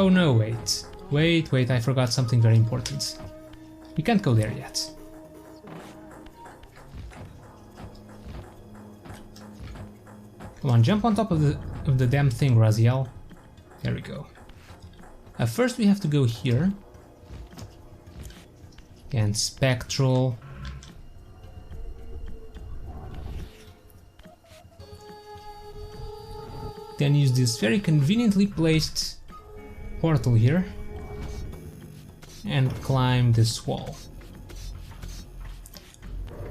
Oh no, wait. Wait, I forgot something very important. We can't go there yet. Come on, jump on top of the damn thing, Raziel. There we go. First we have to go here. And Spectral. Then use this very conveniently placed portal here. And climb this wall.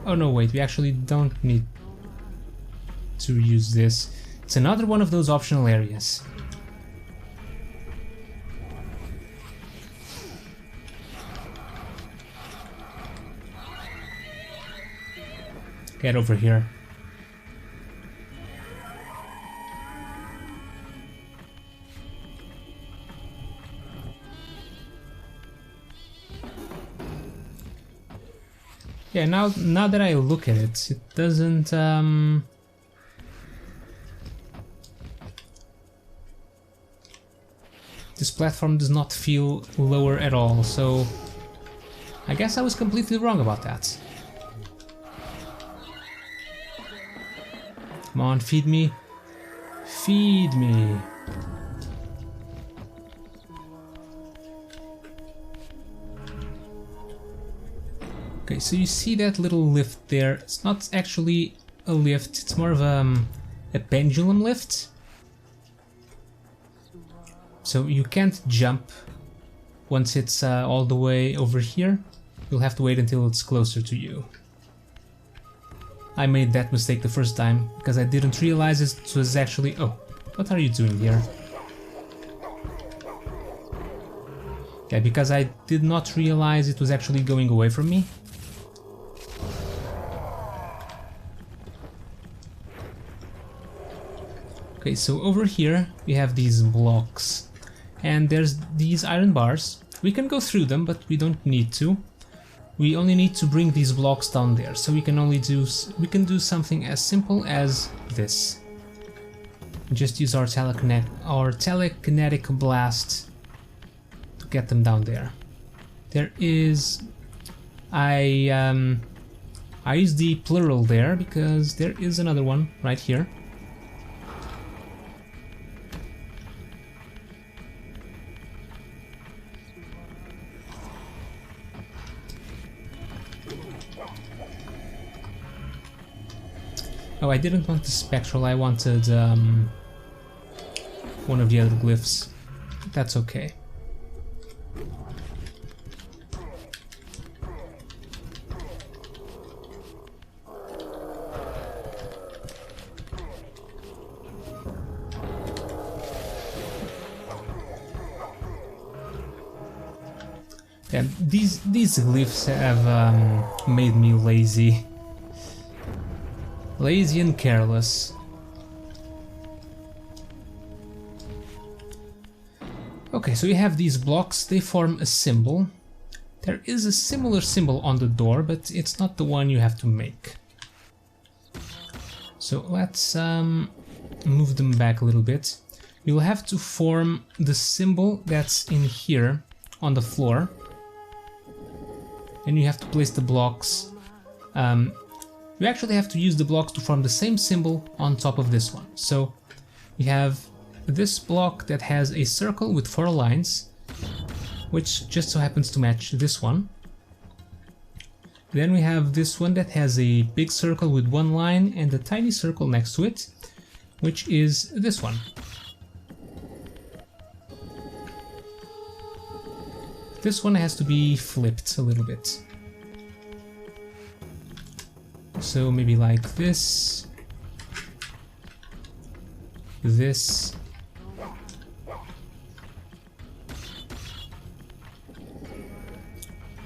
Oh no, wait, we actually don't need to use this. It's another one of those optional areas. Get over here. Yeah, now that I look at it, it doesn't this platform does not feel lower at all, so I guess I was completely wrong about that. Come on, feed me. Feed me. Okay, so you see that little lift there. It's not actually a lift, it's more of a pendulum lift. So you can't jump once it's all the way over here. You'll have to wait until it's closer to you. I made that mistake the first time because I didn't realize it was actually... Oh, what are you doing here? Yeah, because I did not realize it was actually going away from me. Okay, so over here we have these blocks and there's these iron bars. We can go through them, but we don't need to. We only need to bring these blocks down there, so we can do something as simple as this. Just use our telekinetic blast to get them down there. There is... I use the plural there because there is another one right here. Oh, I didn't want the spectral, I wanted one of the other glyphs. That's okay. Yeah, these glyphs have made me lazy. Lazy and careless. Okay, so you have these blocks, they form a symbol. There is a similar symbol on the door, but it's not the one you have to make. So let's move them back a little bit. You'll have to form the symbol that's in here on the floor. And you have to place the blocks. You actually have to use the blocks to form the same symbol on top of this one. So we have this block that has a circle with 4 lines, which just so happens to match this one. Then we have this one that has a big circle with 1 line and a tiny circle next to it, which is this one. This one has to be flipped a little bit. So maybe like this, this,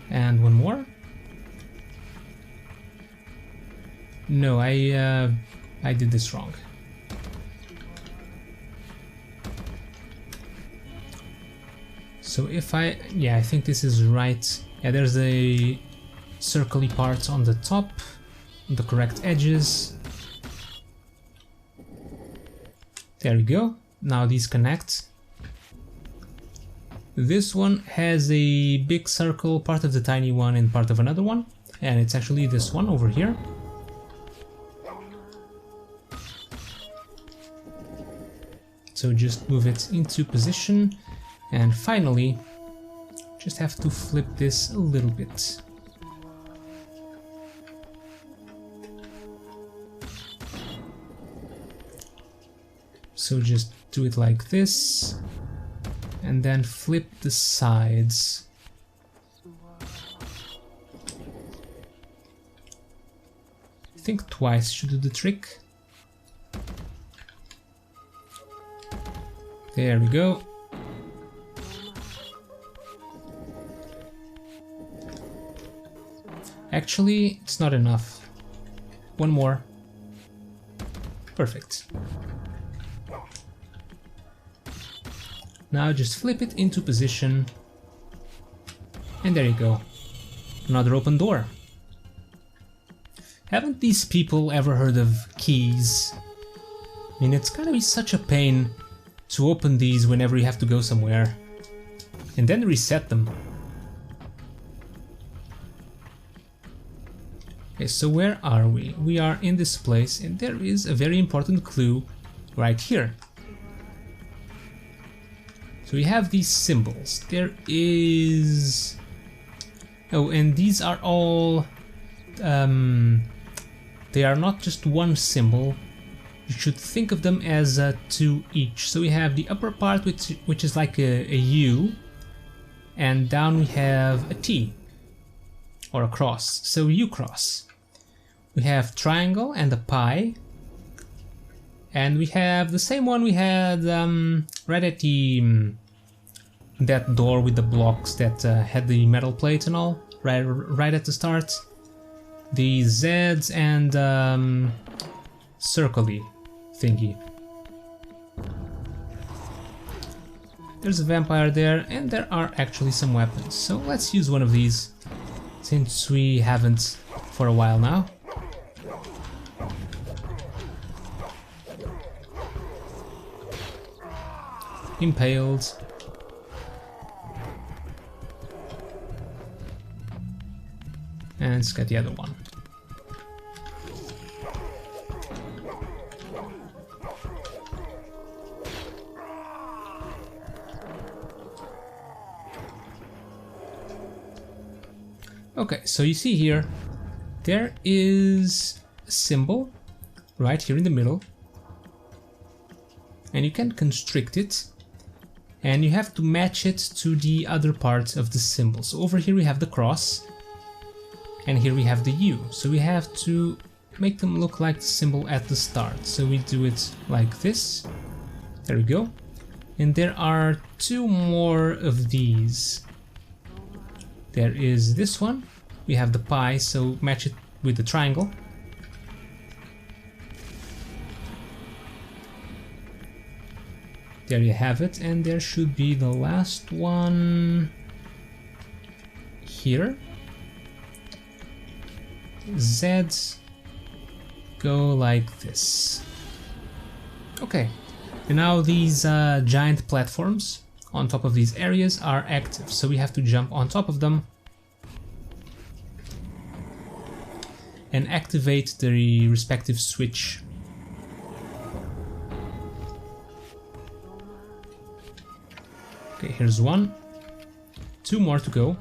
and one more. No, I did this wrong. So if I think this is right. Yeah, there's a circly part on the top. The correct edges. There we go. Now these connect. This one has a big circle, part of the tiny one and part of another one, and it's actually this one over here. So just move it into position, and finally just have to flip this a little bit. So just do it like this, and then flip the sides. I think twice should do the trick. There we go. Actually, it's not enough. One more. Perfect. Now just flip it into position, and there you go. Another open door. Haven't these people ever heard of keys? I mean, it's gotta be such a pain to open these whenever you have to go somewhere, and then reset them. Okay, so where are we? We are in this place, and there is a very important clue right here. So we have these symbols. There is... Oh, and these are all... they are not just one symbol. You should think of them as two each. So we have the upper part, which is like a U, and down we have a T, or a cross. So U cross. We have triangle and a pie, and we have the same one we had right at the that door with the blocks that had the metal plate and all, right at the start. The Z's and circle-y thingy. There's a vampire there, and there are actually some weapons. So let's use one of these, since we haven't for a while now. Impaled. And let's get the other one. Okay, so you see here, there is a symbol right here in the middle, and you can constrict it, and you have to match it to the other part of the symbol. So over here we have the cross, and here we have the U. So we have to make them look like the symbol at the start. So we do it like this. There we go. And there are two more of these. There is this one. We have the pie, so match it with the triangle. There you have it, and there should be the last one here. Z's go like this. Okay, and now these giant platforms on top of these areas are active, so we have to jump on top of them and activate the respective switch. Okay, here's one. Two more to go.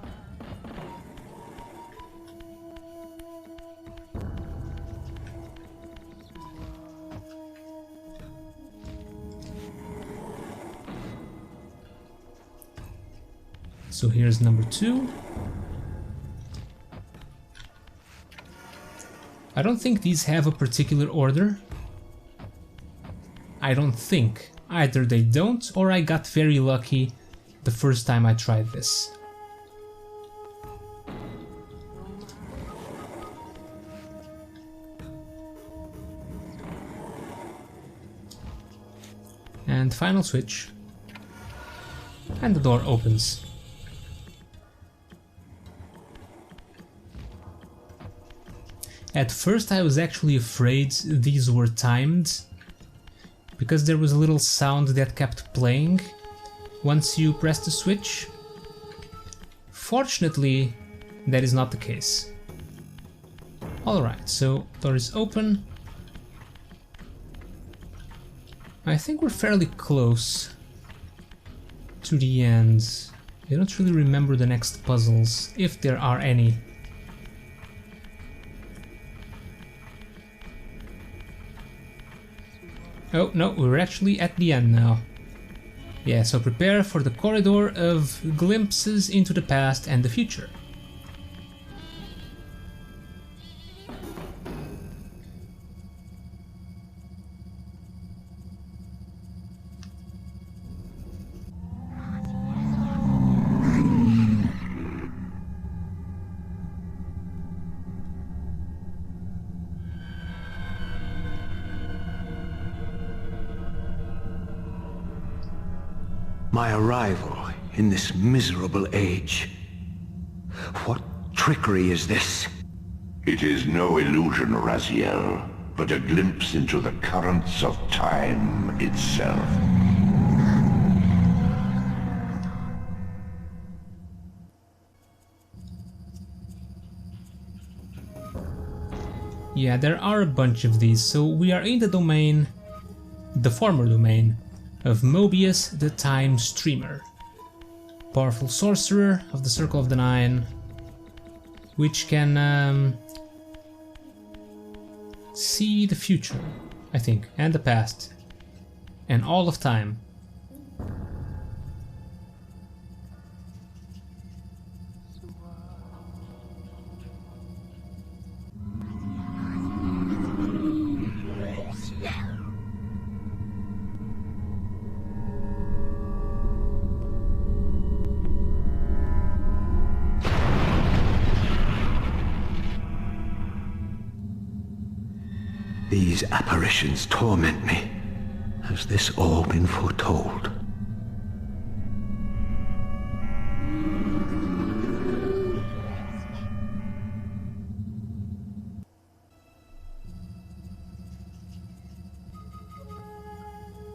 So here's number 2. I don't think these have a particular order. I don't think. Either they don't, or I got very lucky the first time I tried this. And final switch. And the door opens. At first I was actually afraid these were timed, because there was a little sound that kept playing, once you press the switch. Fortunately, that is not the case. Alright, so door is open. I think we're fairly close to the end. I don't really remember the next puzzles, if there are any. Oh no, we're actually at the end now. Yeah, so prepare for the corridor of glimpses into the past and the future. My arrival in this miserable age. What trickery is this? It is no illusion, Raziel, but a glimpse into the currents of time itself. Yeah, there are a bunch of these, so we are in the domain, the former domain, of Mobius the Time Streamer, powerful sorcerer of the Circle of the Nine, which can see the future, I think, and the past, and all of time. These apparitions torment me. Has this all been foretold?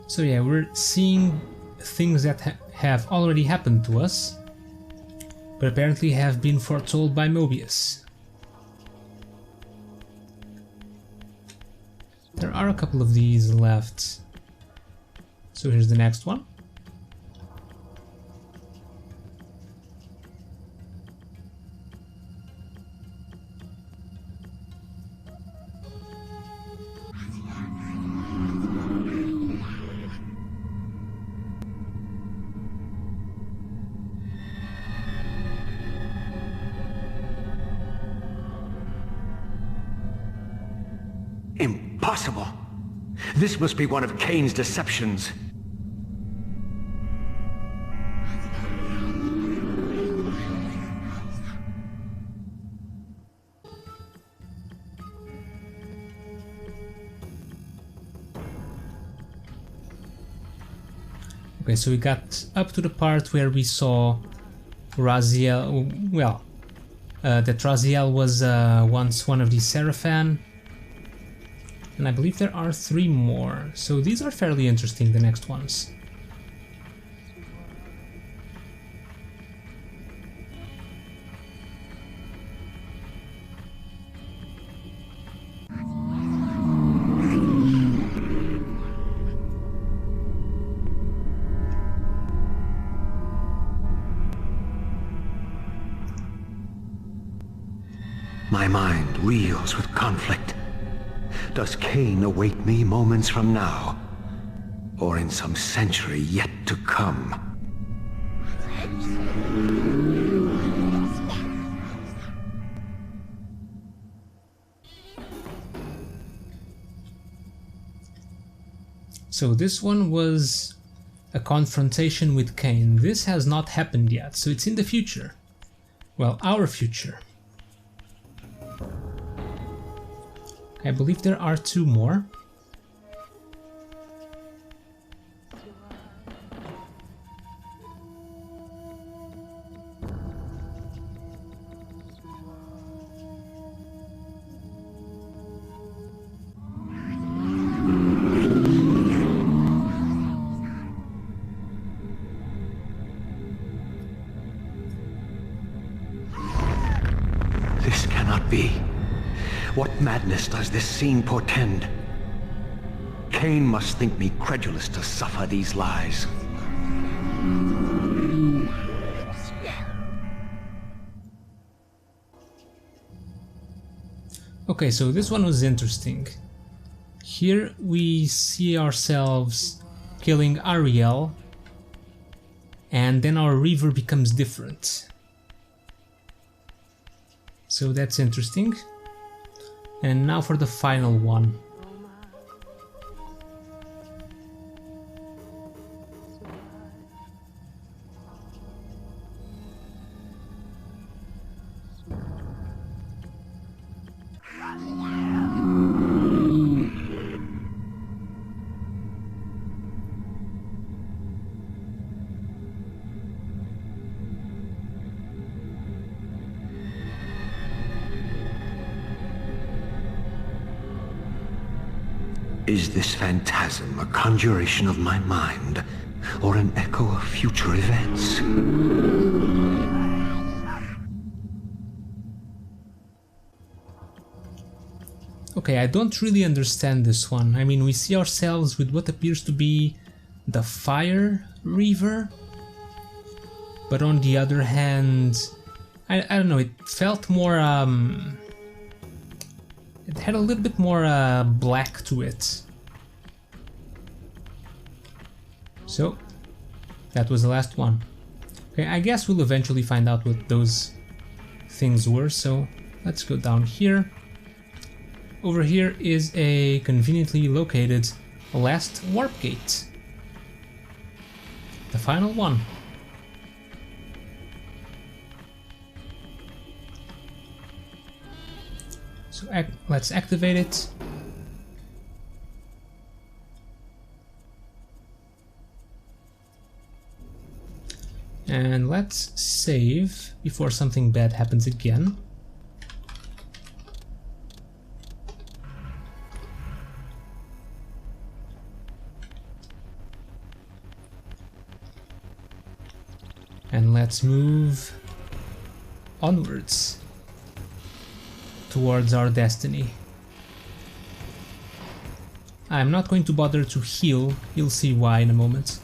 So yeah, we're seeing things that have already happened to us, but apparently have been foretold by Mobius. There are a couple of these left. So here's the next one. Impossible! This must be one of Kain's deceptions. Okay, so we got up to the part where we saw Raziel, well, that Raziel was once one of the Seraphan. And I believe there are 3 more, so these are fairly interesting, the next ones. My mind reels with conflict. Does Kain await me moments from now? Or in some century yet to come? So this one was a confrontation with Kain. This has not happened yet, so it's in the future. Well, our future. I believe there are 2 more. madness does this scene portend? Kain must think me credulous to suffer these lies. Okay, so this one was interesting. Here we see ourselves killing Raziel, and then our Reaver becomes different. So that's interesting. And now for the final one. Is this phantasm a conjuration of my mind, or an echo of future events? Okay, I don't really understand this one. I mean, we see ourselves with what appears to be the Fire Reaver, but on the other hand, I don't know, it felt more, it had a little bit more black to it. So, that was the last one. Okay, I guess we'll eventually find out what those things were, so let's go down here. Over here is a conveniently located last warp gate. The final one. So let's activate it. And let's save before something bad happens again. And let's move onwards towards our destiny. I'm not going to bother to heal, you'll see why in a moment.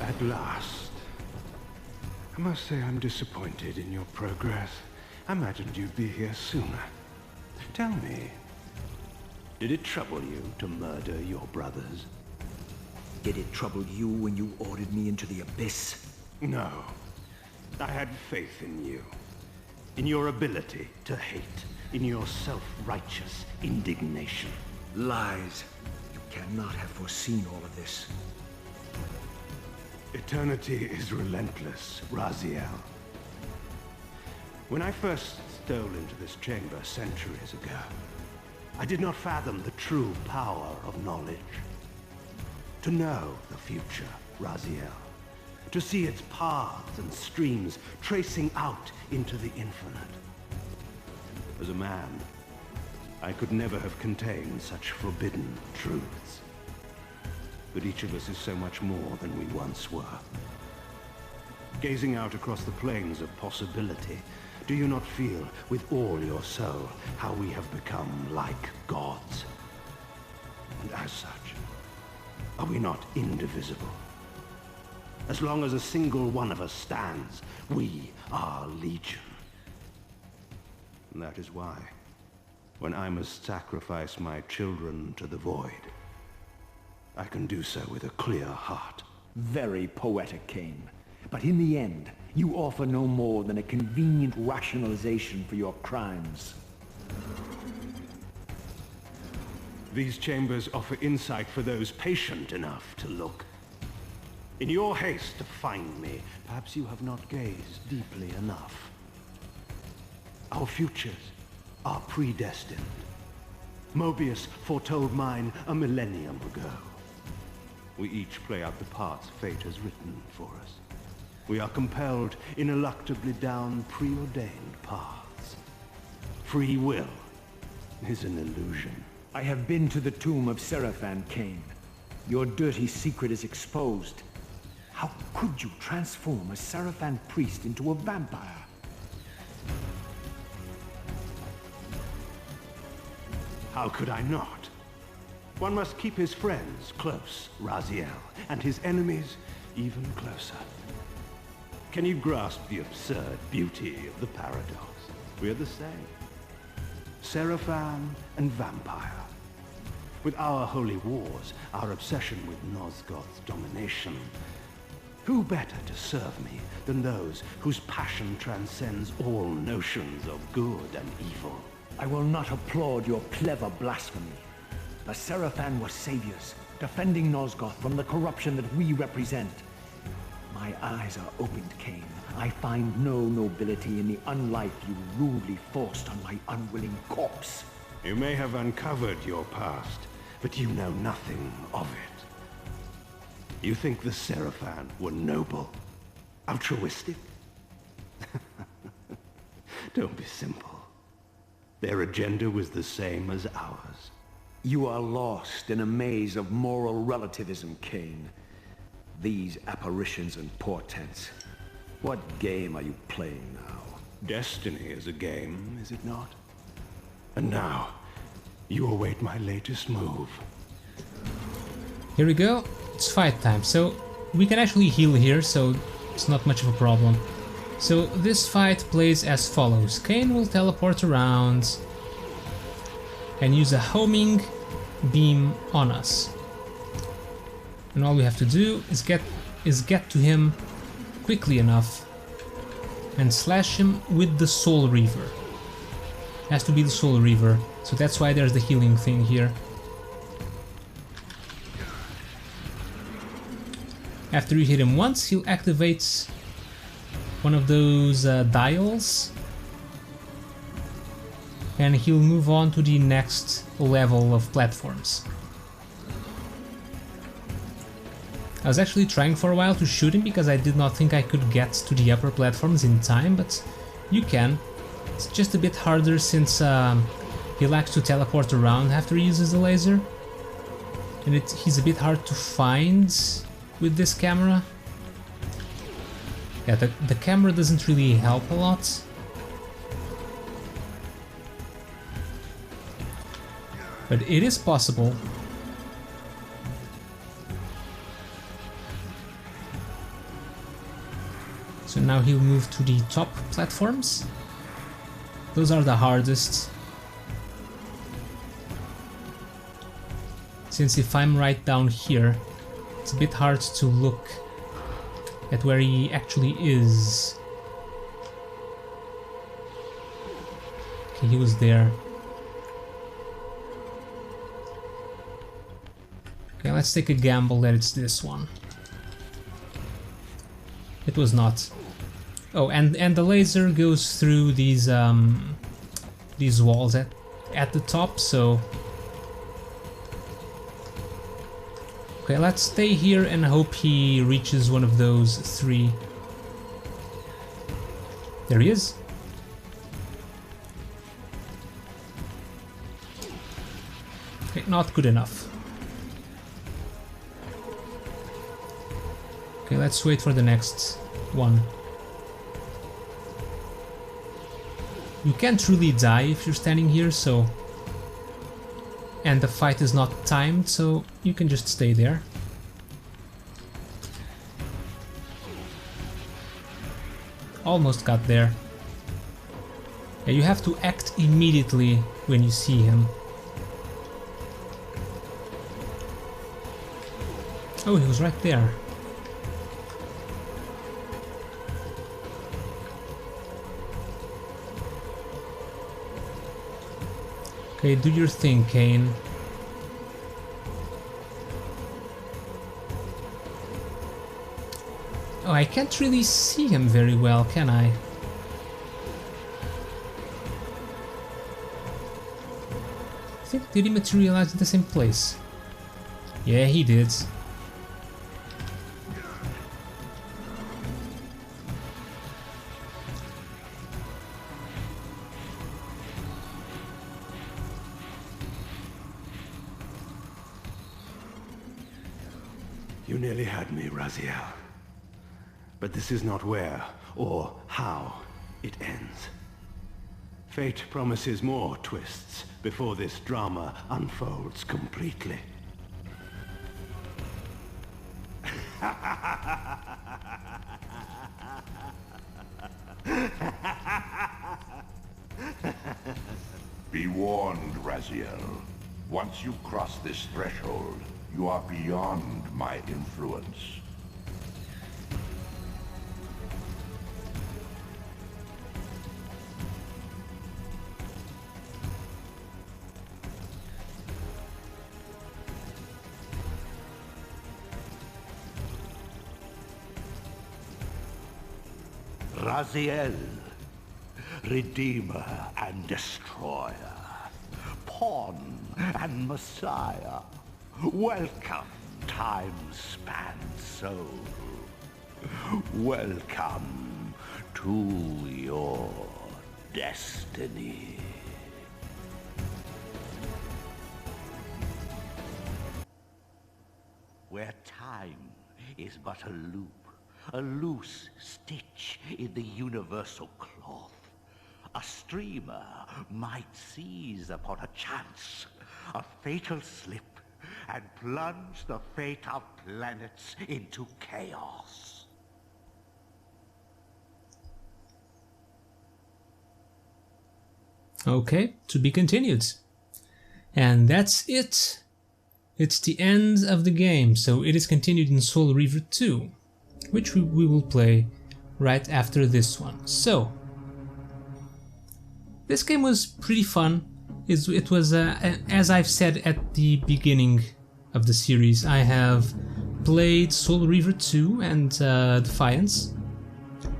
At last. I must say I'm disappointed in your progress. I imagined you'd be here sooner. Tell me, did it trouble you to murder your brothers? Did it trouble you when you ordered me into the abyss? No. I had faith in you. In your ability to hate. In your self-righteous indignation. Lies. You cannot have foreseen all of this. Eternity is relentless, Raziel. When I first stole into this chamber centuries ago, I did not fathom the true power of knowledge. To know the future, Raziel. To see its paths and streams tracing out into the infinite. As a man, I could never have contained such forbidden truths. But each of us is so much more than we once were. Gazing out across the plains of possibility, do you not feel with all your soul how we have become like gods? And as such, are we not indivisible? As long as a single one of us stands, we are legion. And that is why, when I must sacrifice my children to the void, I can do so with a clear heart. Very poetic, Kain. But in the end, you offer no more than a convenient rationalization for your crimes. These chambers offer insight for those patient enough to look. In your haste to find me, perhaps you have not gazed deeply enough. Our futures are predestined. Mobius foretold mine a millennium ago. We each play out the parts fate has written for us. We are compelled ineluctably down preordained paths. Free will is an illusion. I have been to the tomb of Seraphan, Kain. Your dirty secret is exposed. How could you transform a Seraphan priest into a vampire? How could I not? One must keep his friends close, Raziel, and his enemies even closer. Can you grasp the absurd beauty of the paradox? We're the same. Seraphan and vampire. With our holy wars, our obsession with Nosgoth's domination, who better to serve me than those whose passion transcends all notions of good and evil? I will not applaud your clever blasphemy. The Seraphan were saviors, defending Nosgoth from the corruption that we represent. My eyes are opened, Kain. I find no nobility in the unlife you rudely forced on my unwilling corpse. You may have uncovered your past, but you know nothing of it. You think the Seraphan were noble, altruistic? Don't be simple. Their agenda was the same as ours. You are lost in a maze of moral relativism, Kain. These apparitions and portents. What game are you playing now? Destiny is a game, is it not? And now, you await my latest move. Here we go. It's fight time. So we can actually heal here, so it's not much of a problem. So this fight plays as follows. Kain will teleport around and use a homing beam on us. And all we have to do is get to him quickly enough and slash him with the Soul Reaver. Has to be the Soul Reaver, so that's why there's the healing thing here. After you hit him once, he'll activate one of those dials, and he'll move on to the next level of platforms. I was actually trying for a while to shoot him because I did not think I could get to the upper platforms in time, but you can. It's just a bit harder since he likes to teleport around after he uses the laser, and he's a bit hard to find with this camera. Yeah, the camera doesn't really help a lot. But it is possible. So now he'll move to the top platforms. Those are the hardest. Since if I'm right down here, it's a bit hard to look at where he actually is. Okay, he was there. Okay, let's take a gamble that it's this one. It was not. Oh, and the laser goes through these walls at the top, so... Okay, let's stay here and hope he reaches one of those three. There he is. Okay, not good enough. Okay, let's wait for the next one. You can't really die if you're standing here, so... And the fight is not timed, so you can just stay there. Almost got there. Yeah, you have to act immediately when you see him. Oh, he was right there. Okay, do your thing, Kain. Oh, I can't really see him very well, can I? I think, did he materialize in the same place? Yeah, he did. You nearly had me, Raziel. But this is not where or how it ends. Fate promises more twists before this drama unfolds completely. Be warned, Raziel. Once you cross this threshold, you are beyond my influence. Raziel, Redeemer and Destroyer, Pawn and Messiah. Welcome, time-spanned soul. Welcome to your destiny. Where time is but a loop, a loose stitch in the universal cloth, a streamer might seize upon a chance, a fatal slip, and plunge the fate of planets into chaos. Okay, to be continued. And that's it. It's the end of the game, so it is continued in Soul Reaver 2, which we will play right after this one. So, this game was pretty fun. It was, as I've said at the beginning of the series, I have played Soul Reaver 2 and Defiance,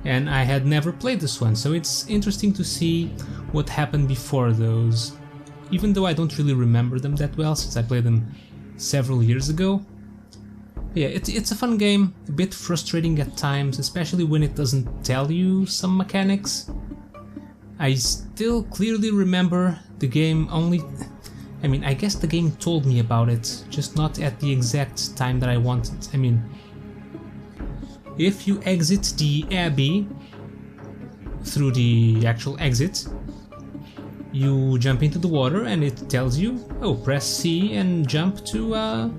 and I had never played this one, so it's interesting to see what happened before those, even though I don't really remember them that well since I played them several years ago. Yeah, it's a fun game, a bit frustrating at times, especially when it doesn't tell you some mechanics. I still clearly remember the game only... I mean, I guess the game told me about it, just not at the exact time that I wanted. I mean, if you exit the Abbey through the actual exit, you jump into the water and it tells you, oh, press C and jump to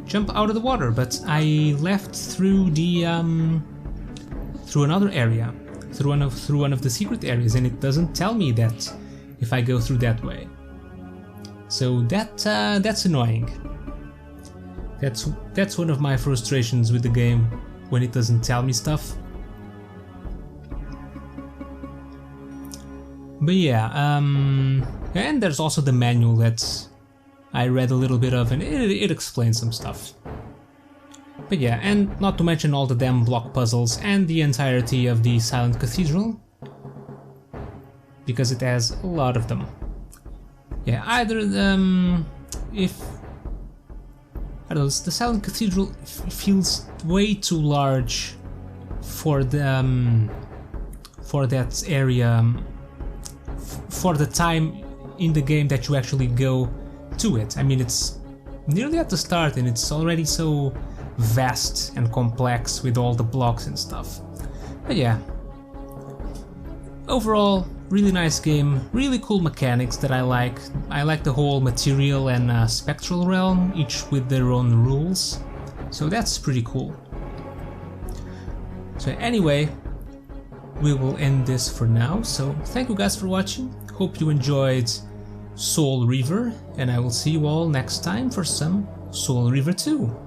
jump out of the water. But I left through the through another area, through one of the secret areas, and it doesn't tell me that if I go through that way. So that's annoying. That's one of my frustrations with the game, when it doesn't tell me stuff. But yeah, and there's also the manual that I read a little bit of, and it explains some stuff. But yeah, and not to mention all the damn block puzzles and the entirety of the Silent Cathedral, because it has a lot of them. Yeah, either if I don't know, the Silent Cathedral feels way too large for the for that area, for the time in the game that you actually go to it. I mean, it's nearly at the start and it's already so vast and complex with all the blocks and stuff. But yeah, overall, really nice game, really cool mechanics that I like. I like the whole material and spectral realm, each with their own rules, so that's pretty cool. So anyway, we will end this for now, so thank you guys for watching, hope you enjoyed Soul Reaver, and I will see you all next time for some Soul Reaver 2.